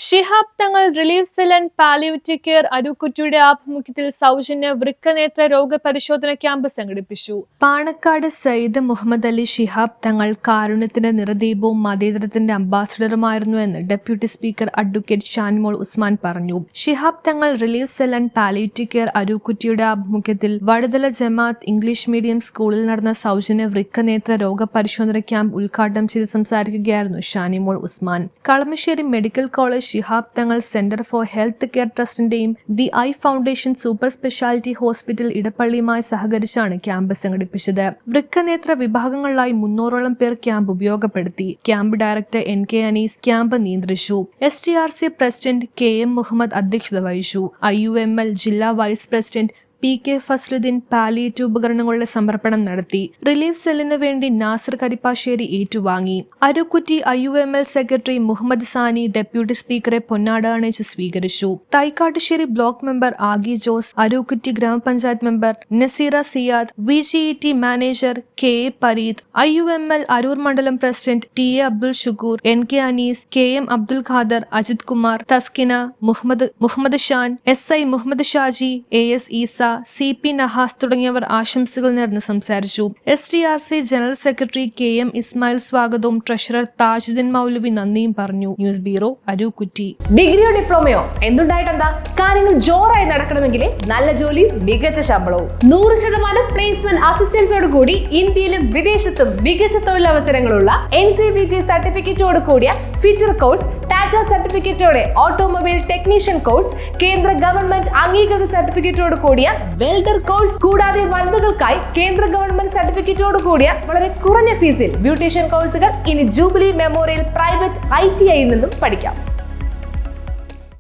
Shihab Thangal relief cell and palliative care അരൂക്കുറ്റിയുടെ ആഭിമുഖ്യത്തിൽ സൗജന്യ വൃക്കനേത്ര രോഗ പരിശോധന ക്യാമ്പ് സംഘടിപ്പിച്ചു. പാണക്കാട് സയ്യിദ് മുഹമ്മദ് അലി ഷിഹാബ് തങ്ങൾ കാരുണ്യത്തിന്റെ നിറദീപവും മതേതരത്തിന്റെ അംബാസിഡറുമായിരുന്നുവെന്ന് deputy speaker advocate Shanimol Usman പറഞ്ഞു. Shihab Thangal relief cell and palliative care അരൂക്കുറ്റിയുടെ ആഭിമുഖ്യത്തിൽ വഴുതല ജമാഅത്ത് ഇംഗ്ലീഷ് മീഡിയം സ്കൂളിൽ നടന്ന സൗജന്യ വൃക്കനേത്ര രോഗ പരിശോധന ക്യാമ്പ് ഉദ്ഘാടനം ചെയ്ത് സംസാരിക്കുകയായിരുന്നു Shanimol Usman. Kalamassery medical college Shihab Thangal centre for health care ട്രസ്റ്റിന്റെയും the eye foundation super speciality hospital ഇടപ്പള്ളിയുമായി സഹകരിച്ചാണ് ക്യാമ്പ് സംഘടിപ്പിച്ചത്. വൃക്കനേത്ര വിഭാഗങ്ങളിലായി 300ഓളം പേർ ക്യാമ്പ് ഉപയോഗപ്പെടുത്തി. Camp director NK Anees camp നിയന്ത്രിച്ചു. STRC പ്രസിഡന്റ് KM മുഹമ്മദ് അധ്യക്ഷത വഹിച്ചു. IUML ജില്ലാ vice president PK Fazluddeen palliative ഉപകരണങ്ങളുടെ സമർപ്പണം നടത്തി. റിലീഫ് സെല്ലിന് വേണ്ടി നാസർ കരിപ്പാശ്ശേരി ഏറ്റുവാങ്ങി. Arookutty IUML secretary Muhammad Sani deputy സ്പീക്കറെ പൊന്നാട അണിയിച്ച് സ്വീകരിച്ചു. തൈക്കാട്ടുശ്ശേരി ബ്ലോക്ക് മെമ്പർ ആഗി ജോസ്, അരൂക്കുറ്റി ഗ്രാമപഞ്ചായത്ത് member Naseera Siyad, VGET manager KA Pareeth, IUML Aroor മണ്ഡലം president TA Abdul Shukkur, NK Anees, KM Abdul Khader, Ajith Kumar, Thaskina, Muhammad Shan, SI Muhammad Shaji, AS Esa, CP Nahas തുടങ്ങിയവർ ആശംസകൾ നേർന്ന് സംസാരിച്ചു. STRC general secretary KM Ismail സ്വാഗതവും ട്രഷറർ താജുദ്ദീൻ മൗലവി നന്ദിയും പറഞ്ഞു. News bureau, Arookutty. ഡിഗ്രിയോ ഡിപ്ലോമയോ എന്തുണ്ടായിട്ടെന്താ, കാര്യങ്ങൾ ജോറായി നടക്കണമെങ്കിൽ നല്ല ജോലി, മികച്ച ശമ്പളവും 100% പ്ലേസ്മെന്റ് അസിസ്റ്റൻസോട് കൂടി ഇന്ത്യയിലും വിദേശത്തും മികച്ച തൊഴിലവസരങ്ങളുള്ള NCVT സർട്ടിഫിക്കറ്റോട് കൂടിയ ഫിറ്റർ കോഴ്സ്, ടാറ്റ സർട്ടിഫിക്കറ്റോടെ ഓട്ടോമൊബൈൽ ടെക്നീഷ്യൻ കോഴ്സ്, കേന്ദ്ര ഗവൺമെന്റ് അംഗീകൃത സർട്ടിഫിക്കറ്റോട് കൂടിയ വെൽഡർ കോഴ്സ്, കൂടാതെ വനിതകൾക്കായി കേന്ദ്ര ഗവൺമെന്റ് സർട്ടിഫിക്കറ്റോട് കൂടിയ വളരെ കുറഞ്ഞ ഫീസിൽ ബ്യൂട്ടീഷ്യൻ കോഴ്സുകൾ ഇനി ജൂബിലി മെമ്മോറിയൽ പ്രൈവറ്റ് ITI നിന്നും പഠിക്കാം.